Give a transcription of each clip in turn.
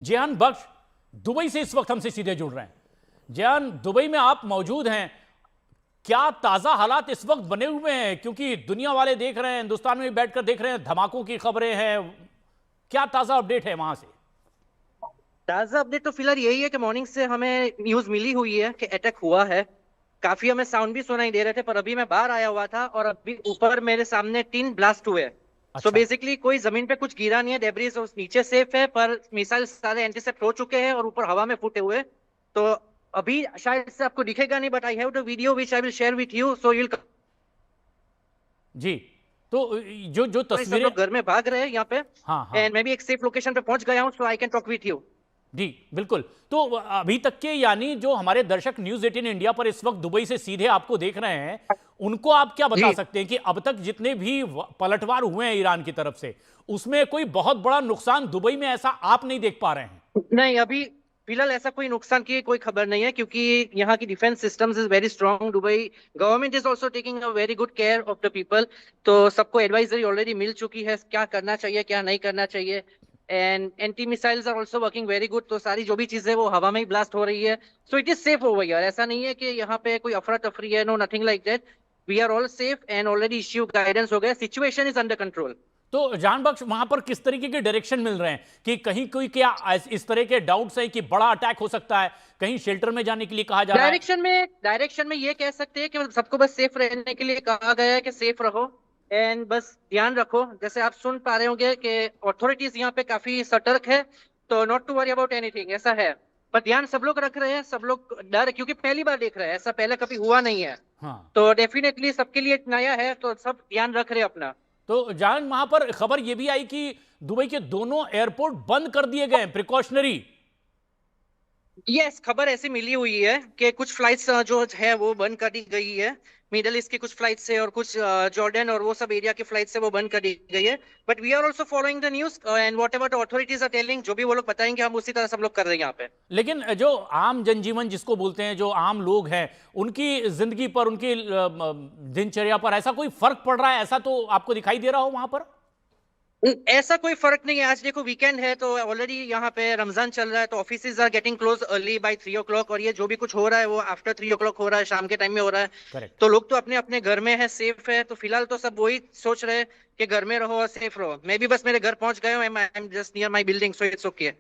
जेहान बख्श Dubai से इस वक्त हमसे सीधे जुड़ रहे हैं। जेहान, दुबई में आप मौजूद हैं, क्या ताजा हालात इस वक्त बने हुए हैं? क्योंकि दुनिया वाले देख रहे हैं, हिंदुस्तान में बैठकर देख रहे हैं, धमाकों की खबरें हैं। क्या ताजा अपडेट है वहां से? ताजा अपडेट तो फिलहाल यही है कि मॉर्निंग से हमें न्यूज मिली हुई है कि अटैक हुआ है। काफी हमें साउंड भी सुनाई दे रहे थे, पर अभी मैं बाहर आया हुआ था और अभी ऊपर मेरे सामने 3 ब्लास्ट हुए। सो अच्छा। बेसिकली कोई जमीन पे कुछ गिरा नहीं है, डेब्रिस उस नीचे सेफ है, पर मिसाइल सारे इंटरसेप्ट हो चुके हैं और ऊपर हवा में फूटे हुए। तो अभी शायद से आपको दिखेगा नहीं, but I have the video which I will share with you so you will. जी। तो जो जो सब तस्वीरें। लोग घर में भाग रहे हैं यहाँ पे। हाँ हाँ। एंड मैं भी एक सेफ लोकेशन पे पहुंच गया हूँ, so I can talk with you. जी बिल्कुल। तो अभी तक के, यानी जो हमारे दर्शक न्यूज 18 इंडिया पर इस वक्त दुबई से सीधे आपको देख रहे हैं, उनको आप क्या बता जी सकते हैं कि अब तक जितने भी पलटवार हुए हैं ईरान की तरफ से, उसमें कोई बहुत बड़ा नुकसान दुबई में ऐसा आप नहीं देख पा रहे हैं? नहीं, अभी फिलहाल ऐसा कोई नुकसान की कोई खबर नहीं है, क्योंकि यहाँ की defence systems is very strong. Dubai government is also taking a very good care of the people. तो सबको एडवाइजरी ऑलरेडी मिल चुकी है, क्या करना चाहिए क्या नहीं करना चाहिए। And anti missiles are also working very good. तो सारी जो भी चीजें वो हवा में ही ब्लास्ट हो रही है। So it is safe over here. ऐसा नहीं है कि यहाँ पे कोई अफरा तफरी है, no nothing like that. We are all safe and already issue guidance हो गया, सिचुएशन इज अंडर कंट्रोल। तो जान बख्श, वहां पर किस तरीके के डायरेक्शन मिल रहे हैं कि कहीं कोई क्या इस तरह के डाउट्स हैं कि बड़ा अटैक हो सकता है, कहीं शेल्टर में जाने के लिए कहा जा रहा है? डायरेक्शन में ये कह सकते हैं कि सबको बस सेफ रहने के लिए कहा गया है कि सेफ रहो। एंड बस ध्यान रखो, जैसे आप सुन पा रहे होंगे कि अथॉरिटीज यहाँ पे काफी सतर्क है। तो not to worry about anything, ऐसा है। पर ध्यान सब लोग रख रहे हैं, सब लोग डर, क्योंकि पहली बार देख रहे हैं, ऐसा पहले कभी हुआ नहीं है। हाँ। तो डेफिनेटली सबके लिए नया है, तो सब ध्यान रख रहे हैं अपना। तो जान, वहां पर खबर यह भी आई कि दुबई के दोनों एयरपोर्ट बंद कर दिए गए, प्रिकॉशनरी। यस, खबर ऐसी मिली हुई है कि कुछ फ्लाइट्स जो है वो बंद कर दी गई है। मिडल ईस्ट की कुछ फ्लाइट्स है और कुछ जॉर्डन और वो सब एरिया की फ्लाइट्स है, वो बंद कर दी गई है। But we are also following the news and whatever the authorities are telling, जो भी वो लोग बताएंगे हम उसी तरह सब लोग कर रहे हैं यहाँ पे। लेकिन जो आम जनजीवन जिसको बोलते हैं, जो आम लोग हैं, उनकी जिंदगी पर, उनकी दिनचर्या पर ऐसा कोई फर्क पड़ रहा है? ऐसा तो आपको दिखाई दे रहा हो वहां पर? ऐसा कोई फर्क नहीं है। आज देखो वीकेंड है, तो ऑलरेडी यहाँ पे रमजान चल रहा है, तो offices are getting close early by 3 o'clock। और ये जो भी कुछ हो रहा है वो आफ्टर 3 o'clock हो रहा है, शाम के टाइम में हो रहा है। करेक्ट। तो लोग तो अपने अपने घर में है, सेफ है। तो फिलहाल तो सब वही सोच रहे हैं कि घर में रहो और सेफ रहो। मैं भी बस मेरे घर पहुंच गया हूँ, I am just near my building, so it's okay.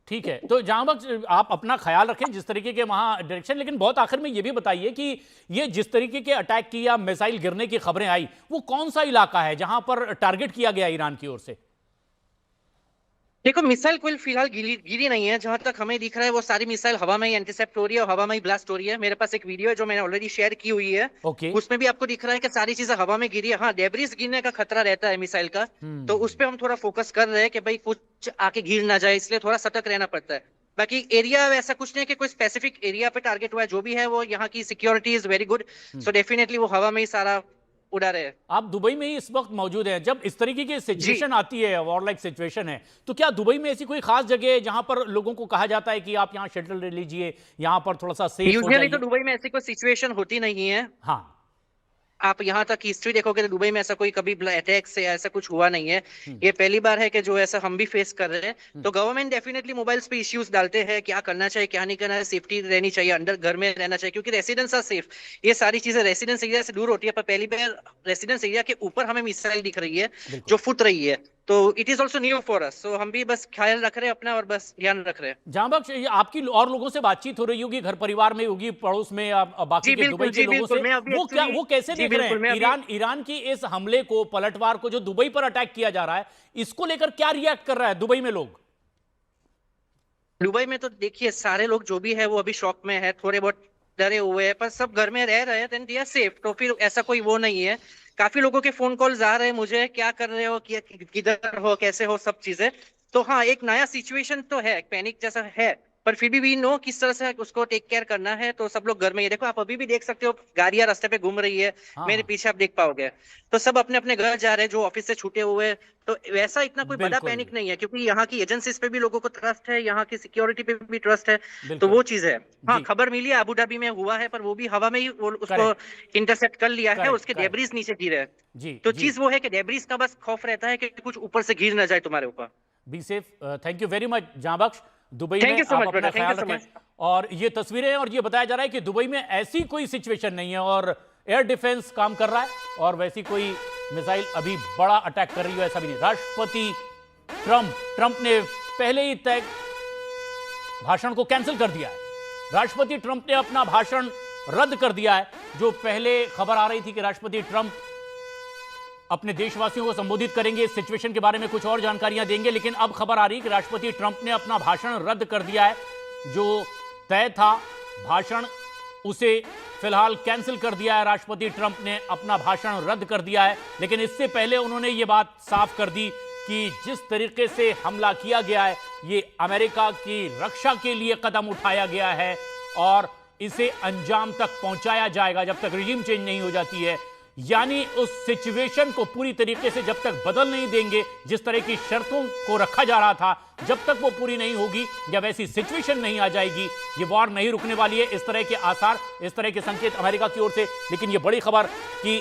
ठीक है। तो जहां वक्त आप अपना ख्याल रखें जिस तरीके के वहां डायरेक्शन, लेकिन बहुत आखिर में ये भी बताइए कि ये जिस तरीके के अटैक की या मिसाइल गिरने की खबरें आई, वो कौन सा इलाका है जहां पर टारगेट किया गया ईरान की ओर से? देखो, मिसाइल कोई फिलहाल गिरी गिरी नहीं है। जहां तक हमें दिख रहा है वो सारी मिसाइल हवा में ही इंटरसेप्ट हो रही है और हवा में ही ब्लास्ट हो रही है। मेरे पास एक वीडियो है जो मैंने ऑलरेडी शेयर की हुई है। ओके। उसमें भी आपको दिख रहा है कि सारी चीजें हवा में गिरी है। हाँ, डेब्रिस गिरने का खतरा रहता है मिसाइल का। तो उस पर हम थोड़ा फोकस कर रहे हैं कि भाई कुछ आके गिर ना जाए, इसलिए थोड़ा सतर्क रहना पड़ता है। बाकी एरिया ऐसा कुछ नहीं है कि कोई स्पेसिफिक एरिया पे टारगेट हुआ है। जो भी है वो यहाँ की security is very good. So definitely वो हवा में ही सारा उड़ा रहे हैं। आप दुबई में ही इस वक्त मौजूद हैं। जब इस तरीके की जी, सिचुएशन आती है, वॉर लाइक सिचुएशन है, तो क्या दुबई में ऐसी कोई खास जगह है जहां पर लोगों को कहा जाता है कि आप यहां शेल्टर ले लीजिए, यहां पर थोड़ा सा सेफ हो यूजुअली तो जाइए? दुबई में ऐसी कोई सिचुएशन होती नहीं है। हाँ। आप यहाँ तक हिस्ट्री देखोगे तो दुबई में ऐसा कोई कभी अटैक से ऐसा कुछ हुआ नहीं है। हम्म। ये पहली बार है कि जो ऐसा हम भी फेस कर रहे हैं। हम्म। तो गवर्नमेंट डेफिनेटली मोबाइल्स पे इश्यूज डालते हैं, क्या करना चाहिए क्या नहीं करना है, सेफ्टी रहनी चाहिए, अंदर घर में रहना चाहिए, क्योंकि रेसिडेंस आर सेफ। ये सारी चीजें रेसिडेंस एरिया से दूर होती है, पर पहली बार रेसिडेंस एरिया के ऊपर हमें मिसाइल दिख रही है बिल्कुल। जो फुट रही है। तो it is also new for us. So हम भी बस ख्याल रख रहे हैं अपना और बस ध्यान रख रहे हैं। जहां बख्श, ये आपकी और लोगों से बातचीत हो रही होगी, घर परिवार में होगी, पड़ोस में, या बाकी जी के दुबई बिल्कुल, के जी लोगों बिल्कुल। से, मैं अभी वो क्या, एक्चुअली, वो कैसे जी देख रहे बिल्कुल, मैं हैं अभी ईरान की इस हमले को, पलटवार को जो दुबई पर अटैक किया जा रहा है, इसको लेकर क्या रिएक्ट कर रहा है दुबई में लोग? दुबई में तो देखिए सारे लोग जो भी है वो अभी शॉक में है, थोड़े बहुत डरे हुए हैं, पर सब घर में रह रहे हैं, देन दे आर सेफ। तो फिर ऐसा कोई वो नहीं है। काफी लोगों के फोन कॉल्स आ रहे हैं मुझे, क्या कर रहे हो, किधर हो, कैसे हो, सब चीजें। तो हाँ, एक नया सिचुएशन तो है, पैनिक जैसा है। पर फिर भी वी नो किस तरह से उसको टेक केयर करना है। तो सब लोग घर में ही, देखो आप अभी भी देख सकते हो गाड़ियां रास्ते पे घूम रही है। हाँ मेरे हाँ। पीछे आप देख पाओगे। तो सब अपने अपने घर जा रहे हैं जो ऑफिस से छूटे हुए हैं। तो वैसा इतना कोई बड़ा बिल्कुल। पैनिक नहीं है, क्योंकि यहाँ की एजेंसीज पे भी लोगों को ट्रस्ट है, यहाँ की सिक्योरिटी पे भी ट्रस्ट है। तो बिल्कुल। वो चीज है। हाँ, जी। खबर मिली है अबू धाबी में हुआ है, पर वो भी हवा में ही वो उसको करेक्ट। इंटरसेप्ट कर लिया है, करेक्ट। उसके करेक्ट। डेब्रिस नीचे गिरे हैं। जी तो जी। चीज वो है कि डेब्रिस का बस खौफ रहता है कि कुछ ऊपर से गिर ना जाए तुम्हारे ऊपर। Be safe. Thank you very much जहां बख्श। दुबई Thank में you so आप much, अपना brother. Thank ख्याल you so रखें। much. और ये तस्वीरें हैं और ये बताया जा रहा है कि दुबई में ऐसी कोई सिचुएशन नहीं है और एयर डिफेंस काम कर रहा है और वैसी कोई मिसाइल अभी बड़ा अटैक कर रही हो ऐसा भी नहीं। राष्ट्रपति ट्रंप ने पहले ही तय भाषण को कैंसिल कर दिया है। राष्ट्रपति ट्रंप ने अपना भाषण रद्द कर दिया है। जो पहले खबर आ रही थी कि राष्ट्रपति ट्रंप अपने देशवासियों को संबोधित करेंगे, इस सिचुएशन के बारे में कुछ और जानकारियां देंगे, लेकिन अब खबर आ रही है कि राष्ट्रपति ट्रंप ने अपना भाषण रद्द कर दिया है। जो तय था भाषण उसे फिलहाल कैंसिल कर दिया है। राष्ट्रपति ट्रंप ने अपना भाषण रद्द कर दिया है, लेकिन इससे पहले उन्होंने ये बात साफ कर दी कि जिस तरीके से हमला किया गया है ये अमेरिका की रक्षा के लिए कदम उठाया गया है और इसे अंजाम तक पहुंचाया जाएगा जब तक रिजीम चेंज नहीं हो जाती है। यानी उस सिचुएशन को पूरी तरीके से जब तक बदल नहीं देंगे, जिस तरह की शर्तों को रखा जा रहा था, जब तक वो पूरी नहीं होगी, जब ऐसी सिचुएशन नहीं आ जाएगी, ये वॉर नहीं रुकने वाली है। इस तरह के आसार, इस तरह के संकेत अमेरिका की ओर से। लेकिन ये बड़ी खबर कि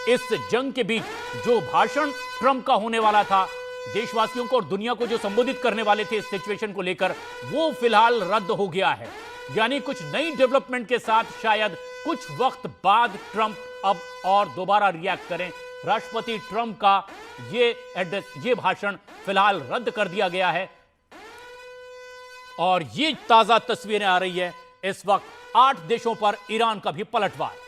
इस जंग के बीच जो भाषण ट्रंप का होने वाला था, देशवासियों को और दुनिया को जो संबोधित करने वाले थे इस सिचुएशन को लेकर, वो फिलहाल रद्द हो गया है। यानी कुछ नई डेवलपमेंट के साथ शायद कुछ वक्त बाद ट्रंप अब और दोबारा रिएक्ट करें। राष्ट्रपति ट्रंप का ये भाषण फिलहाल रद्द कर दिया गया है और ये ताजा तस्वीरें आ रही है। इस वक्त 8 देशों पर ईरान का भी पलटवार।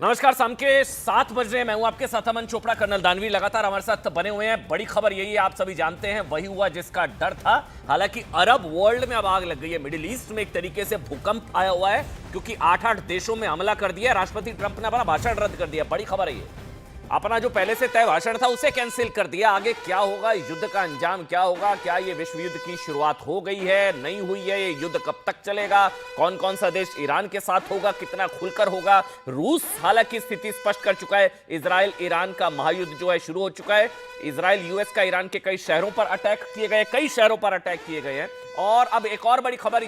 नमस्कार, शाम के 7 बज रहे हैं। मैं हूं आपके साथ अमन चोपड़ा। कर्नल दानवीर लगातार हमारे साथ बने हुए हैं। बड़ी खबर यही है, आप सभी जानते हैं, वही हुआ जिसका डर था। हालांकि अरब वर्ल्ड में अब आग लग गई है। मिडिल ईस्ट में एक तरीके से भूकंप आया हुआ है क्योंकि 8 देशों में हमला कर दिया। राष्ट्रपति ट्रंप ने अपना भाषण रद्द कर दिया। बड़ी खबर है ये। अपना जो पहले से तय भाषण था उसे कैंसिल कर दिया। आगे क्या होगा, युद्ध का अंजाम क्या होगा, क्या ये विश्व युद्ध की शुरुआत हो गई है, नहीं हुई है, ये युद्ध कब तक चलेगा, कौन कौन सा देश ईरान के साथ होगा, कितना खुलकर होगा। रूस हालांकि स्थिति स्पष्ट कर चुका है। इजराइल ईरान का महायुद्ध जो है शुरू हो चुका है। इजराइल यूएस का ईरान के कई शहरों पर अटैक किए गए, कई शहरों पर अटैक किए गए हैं। और अब एक और बड़ी खबर ये